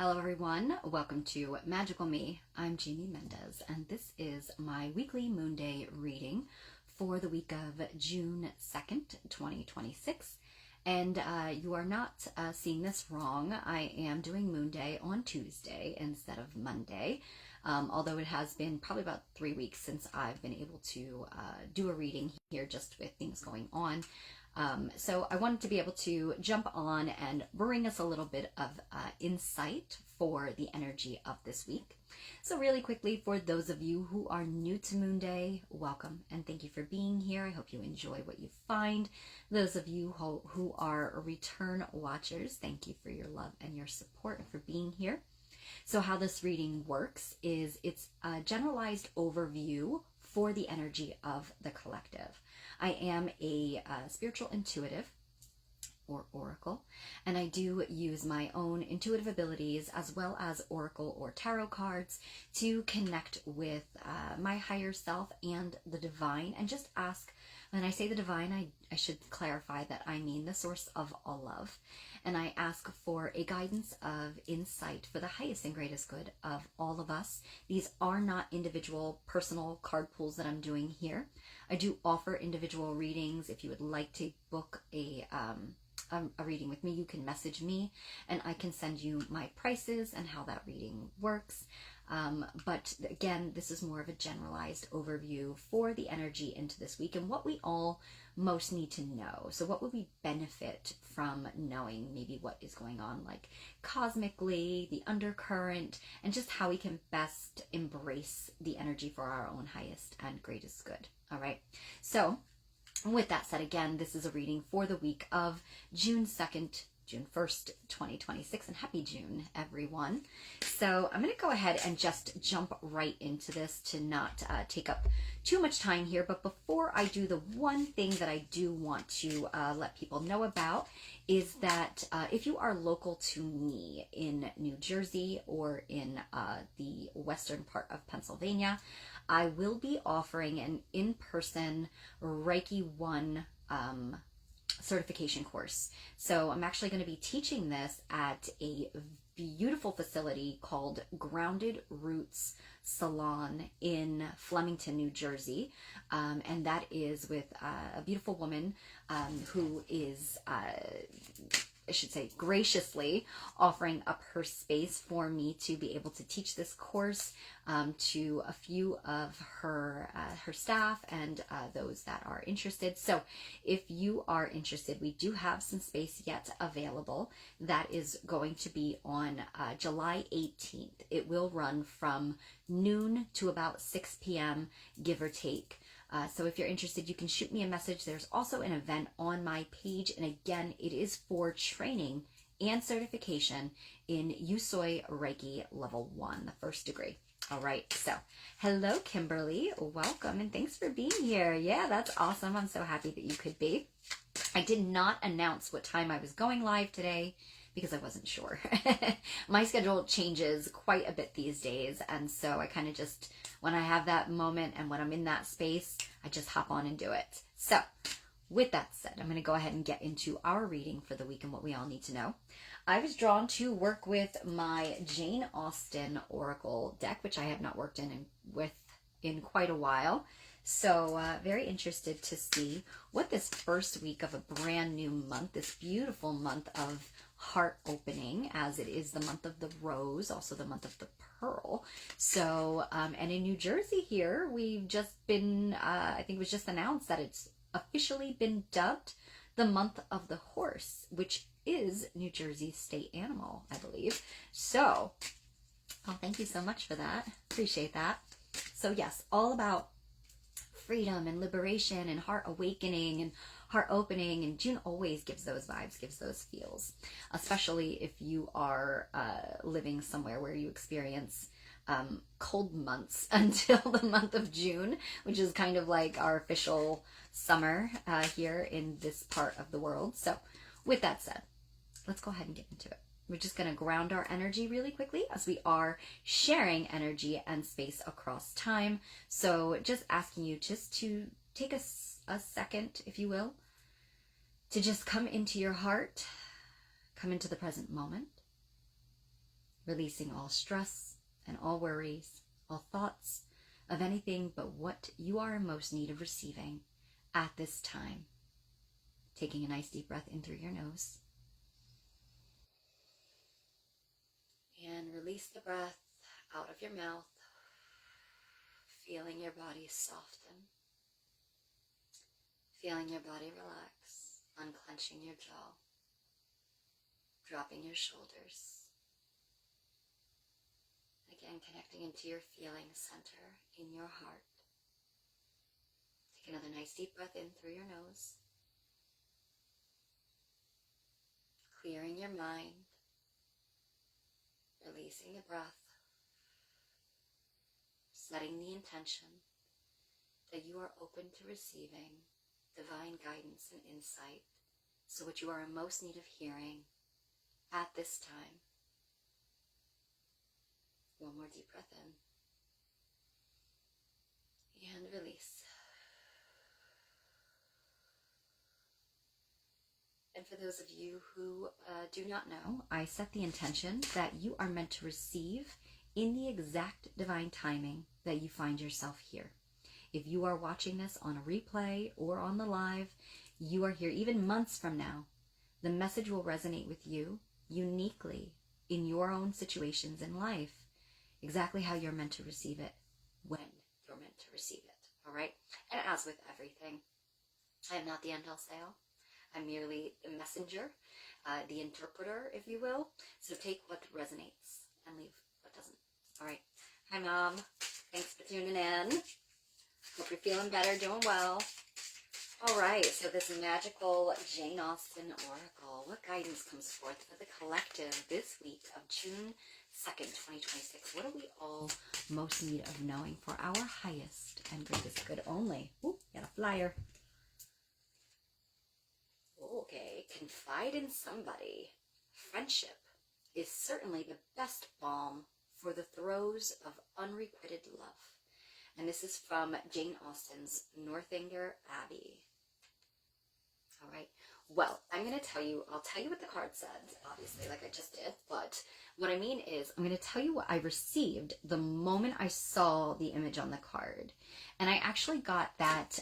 Hello everyone, welcome to Magical Me. I'm Jeannie Mendez and this is my weekly Moonday reading for the week of June 2nd, 2026. And you are not seeing this wrong. I am doing Moonday on Tuesday instead of Monday, although it has been probably about 3 weeks since I've been able to do a reading here just with things going on. So I wanted to be able to jump on and bring us a little bit of insight for the energy of this week. So really quickly, for those of you who are new to Moonday, welcome and thank you for being here. I hope you enjoy what you find. Those of you who are return watchers, thank you for your love and your support and for being here. So how this reading works is it's a generalized overview for the energy of the collective. I am a spiritual intuitive or oracle, and I do use my own intuitive abilities as well as oracle or tarot cards to connect with my higher self and the divine, and just ask. When I say the divine, I should clarify that I mean the source of all love. And I ask for a guidance of insight for the highest and greatest good of all of us. These are not individual personal card pulls that I'm doing here. I do offer individual readings. If you would like to book a reading with me, you can message me and I can send you my prices and how that reading works. But again, this is more of a generalized overview for the energy into this week and what we all most need to know. So what would we benefit from knowing, maybe what is going on like cosmically, the undercurrent, and just how we can best embrace the energy for our own highest and greatest good. All right. So with that said, again, this is a reading for the week of June 2nd, June 1st, 2026, and happy June, everyone. So I'm going to go ahead and just jump right into this to not take up too much time here. But before I do, the one thing that I do want to let people know about is that if you are local to me in New Jersey or in the western part of Pennsylvania, I will be offering an in-person Reiki 1 certification course. So I'm actually going to be teaching this at a beautiful facility called Grounded Roots Salon in Flemington, New Jersey. And that is with a beautiful woman who is I should say, graciously offering up her space for me to be able to teach this course to a few of her staff and those that are interested. So if you are interested, we do have some space yet available. That is going to be on July 18th. It will run from noon to about 6 p.m., give or take. So if you're interested, you can shoot me a message. There's also an event on my page. And again, it is for training and certification in Usui Reiki Level 1, the first degree. All right. So hello, Kimberly. Welcome. And thanks for being here. Yeah, that's awesome. I'm so happy that you could be. I did not announce what time I was going live today because I wasn't sure. My schedule changes quite a bit these days. And so I kind of just, when I have that moment and when I'm in that space, I just hop on and do it. So with that said, I'm going to go ahead and get into our reading for the week and what we all need to know. I was drawn to work with my Jane Austen Oracle deck, which I have not worked in quite a while. So very interested to see what this first week of a brand new month, this beautiful month of heart opening, as it is the month of the rose, also the month of the pearl. So, and in New Jersey here, we've just been, I think it was just announced that it's officially been dubbed the month of the horse, which is New Jersey's state animal, I believe. So, oh, thank you so much for that. Appreciate that. So yes, all about freedom and liberation and heart awakening and heart opening, and June always gives those vibes, gives those feels, especially if you are living somewhere where you experience cold months until the month of June, which is kind of like our official summer here in this part of the world. So with that said, let's go ahead and get into it. We're just going to ground our energy really quickly as we are sharing energy and space across time. So just asking you just to take a second, if you will, to just come into your heart, come into the present moment, releasing all stress and all worries, all thoughts of anything but what you are in most need of receiving at this time. Taking a nice deep breath in through your nose. And release the breath out of your mouth, feeling your body soften, feeling your body relax, unclenching your jaw, dropping your shoulders. Again, connecting into your feeling center in your heart. Take another nice deep breath in through your nose. Clearing your mind, releasing the breath, setting the intention that you are open to receiving divine guidance and insight, so what you are in most need of hearing at this time. One more deep breath in. And release. And for those of you who do not know, I set the intention that you are meant to receive in the exact divine timing that you find yourself here. If you are watching this on a replay or on the live, you are here even months from now. The message will resonate with you uniquely in your own situations in life, exactly how you're meant to receive it, when you're meant to receive it, all right? And as with everything, I am not the end-all say-all. I'm merely the messenger, the interpreter, if you will. So take what resonates and leave what doesn't. All right. Hi, Mom. Thanks for tuning in. Hope you're feeling better, doing well. All right. So this magical Jane Austen Oracle. What guidance comes forth for the collective this week of June 2nd, 2026? What do we all most need of knowing for our highest and greatest good only? Ooh, got a flyer. Okay, confide in somebody. Friendship is certainly the best balm for the throes of unrequited love. And this is from Jane Austen's Northanger Abbey. All right. Well, I'm going to tell you, I'll tell you what the card said, obviously, like I just did. But what I mean is, I'm going to tell you what I received the moment I saw the image on the card. And I actually got that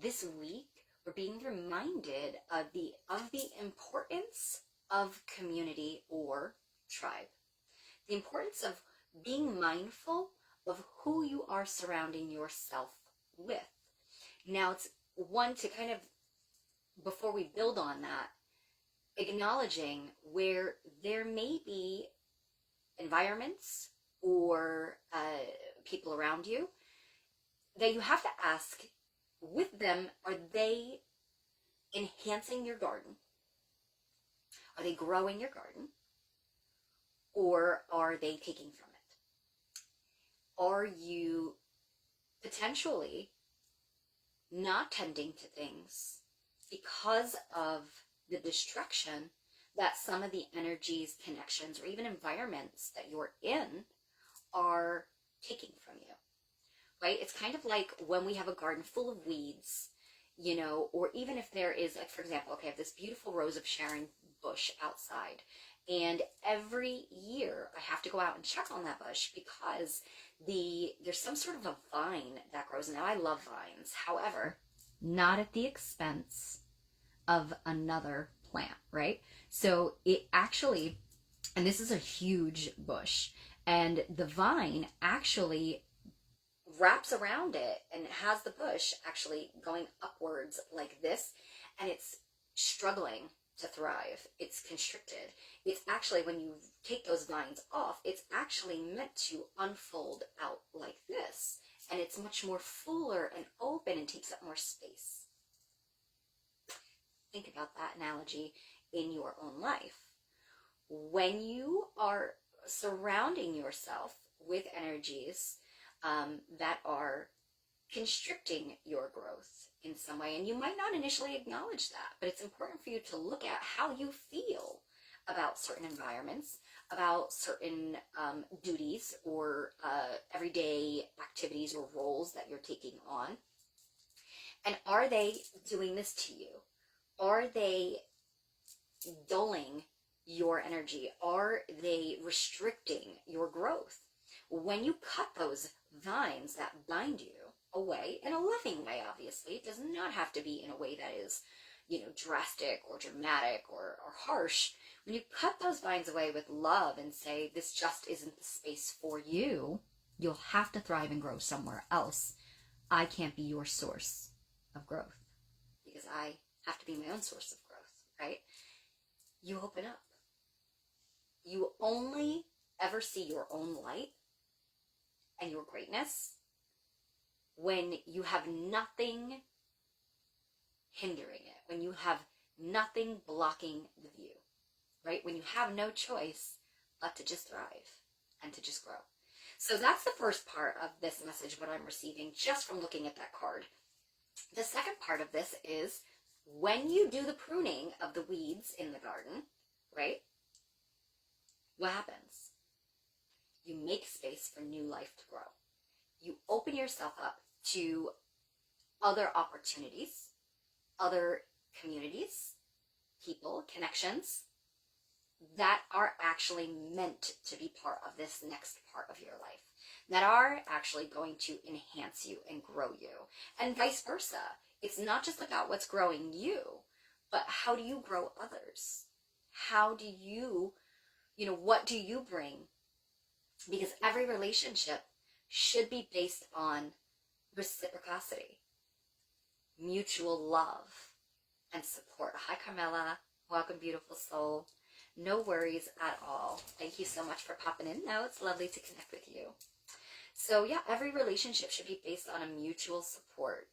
this week. We're being reminded of the importance of community or tribe. The importance of being mindful of who you are surrounding yourself with. Now, it's one to kind of, before we build on that, acknowledging where there may be environments or people around you that you have to ask, with them, are they enhancing your garden? Are they growing your garden? Or are they taking from it? Are you potentially not tending to things because of the destruction that some of the energies, connections, or even environments that you're in are taking from you? Right? It's kind of like when we have a garden full of weeds, you know, or even if there is, like, for example, okay, I have this beautiful Rose of Sharon bush outside, and every year I have to go out and check on that bush because there's some sort of a vine that grows. Now, I love vines, however, not at the expense of another plant, right? So it actually, and this is a huge bush, and the vine actually wraps around it and has the bush actually going upwards like this, and it's struggling to thrive. It's constricted. It's actually, when you take those vines off, it's actually meant to unfold out like this, and it's much more fuller and open and takes up more space. Think about that analogy in your own life. When you are surrounding yourself with energies that are constricting your growth in some way, and you might not initially acknowledge that, but it's important for you to look at how you feel about certain environments, about certain duties or everyday activities or roles that you're taking on. And are they doing this to you? Are they dulling your energy? Are they restricting your growth? When you cut those vines that bind you away, in a loving way, obviously, it does not have to be in a way that is, drastic or dramatic or harsh. When you cut those vines away with love and say, this just isn't the space for you, you'll have to thrive and grow somewhere else. I can't be your source of growth because I have to be my own source of growth, right? You open up. You only ever see your own light and your greatness when you have nothing hindering it, when you have nothing blocking the view, right? When you have no choice but to just thrive and to just grow. So that's the first part of this message, what I'm receiving just from looking at that card. The second part of this is when you do the pruning of the weeds in the garden, right? What happens? You make space for new life to grow. You open yourself up to other opportunities, other communities, people, connections that are actually meant to be part of this next part of your life, that are actually going to enhance you and grow you, and vice versa. It's not just about what's growing you, but how do you grow others? How do you, what do you bring? Because every relationship should be based on reciprocity, mutual love, and support. Hi, Carmela. Welcome, beautiful soul. No worries at all. Thank you so much for popping in. Now it's lovely to connect with you. So yeah, every relationship should be based on a mutual support,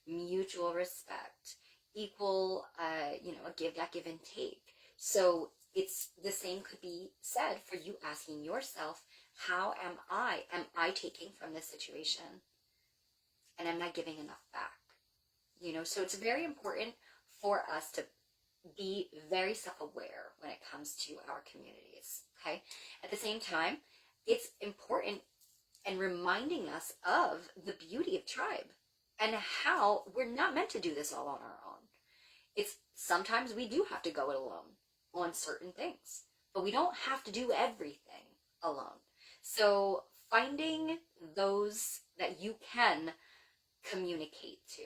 mutual respect, equal, a give and take. So it's the same could be said for you asking yourself, how am I? Am I taking from this situation? And am I giving enough back? So it's very important for us to be very self-aware when it comes to our communities, okay? At the same time, it's important and reminding us of the beauty of tribe and how we're not meant to do this all on our own. It's sometimes we do have to go it alone on certain things, but we don't have to do everything alone. So finding those that you can communicate to,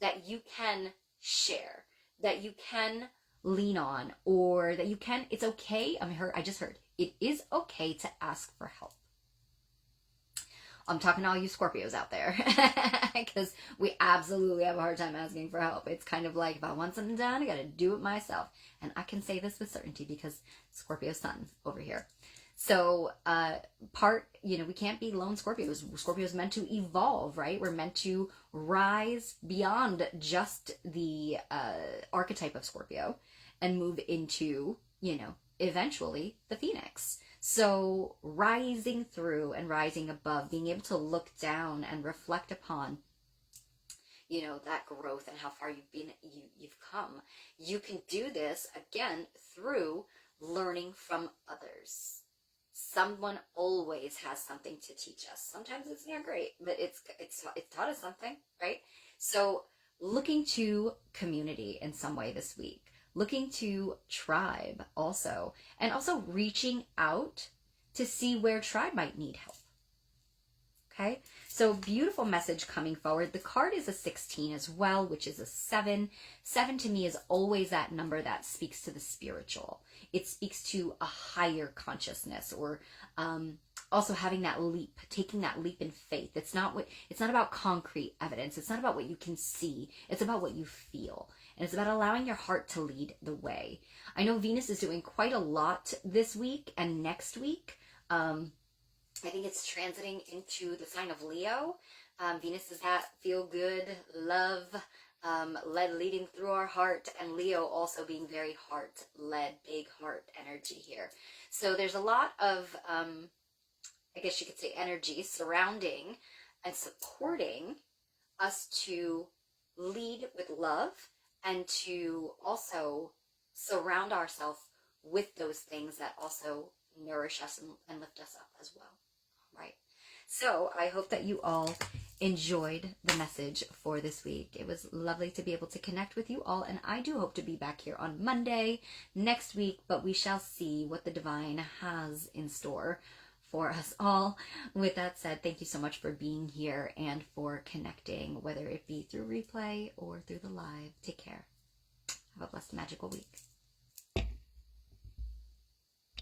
that you can share, that you can lean on, or that you can, it's okay. I just heard, it is okay to ask for help. I'm talking to all you Scorpios out there because we absolutely have a hard time asking for help. It's kind of like, if I want something done, I got to do it myself. And I can say this with certainty because Scorpio sun over here. So we can't be lone Scorpios. Scorpios meant to evolve, right? We're meant to rise beyond just the archetype of Scorpio and move into, eventually the Phoenix. So rising through and rising above, being able to look down and reflect upon, that growth and how far you've come. You can do this again through learning from others. Someone always has something to teach us. Sometimes it's not great, but it's taught us something, right? So looking to community in some way this week, looking to tribe also, and also reaching out to see where tribe might need help. Okay, so beautiful message coming forward. The card is a 16 as well, which is a 7. 7 to me is always that number that speaks to the spiritual. It speaks to a higher consciousness, or also having that leap, taking that leap in faith. It's not about concrete evidence. It's not about what you can see. It's about what you feel. And it's about allowing your heart to lead the way. I know Venus is doing quite a lot this week and next week. I think it's transiting into the sign of Leo. Venus is that feel good, love, leading through our heart, and Leo also being very heart-led, big heart energy here. So there's a lot of, I guess you could say, energy surrounding and supporting us to lead with love and to also surround ourselves with those things that also nourish us and lift us up as well, right? So I hope that you all enjoyed the message for this week. It was lovely to be able to connect with you all, and I do hope to be back here on Monday next week, but we shall see what the divine has in store for us all. With that said, thank you so much for being here and for connecting, whether it be through replay or through the live. Take care. Have a blessed, magical week.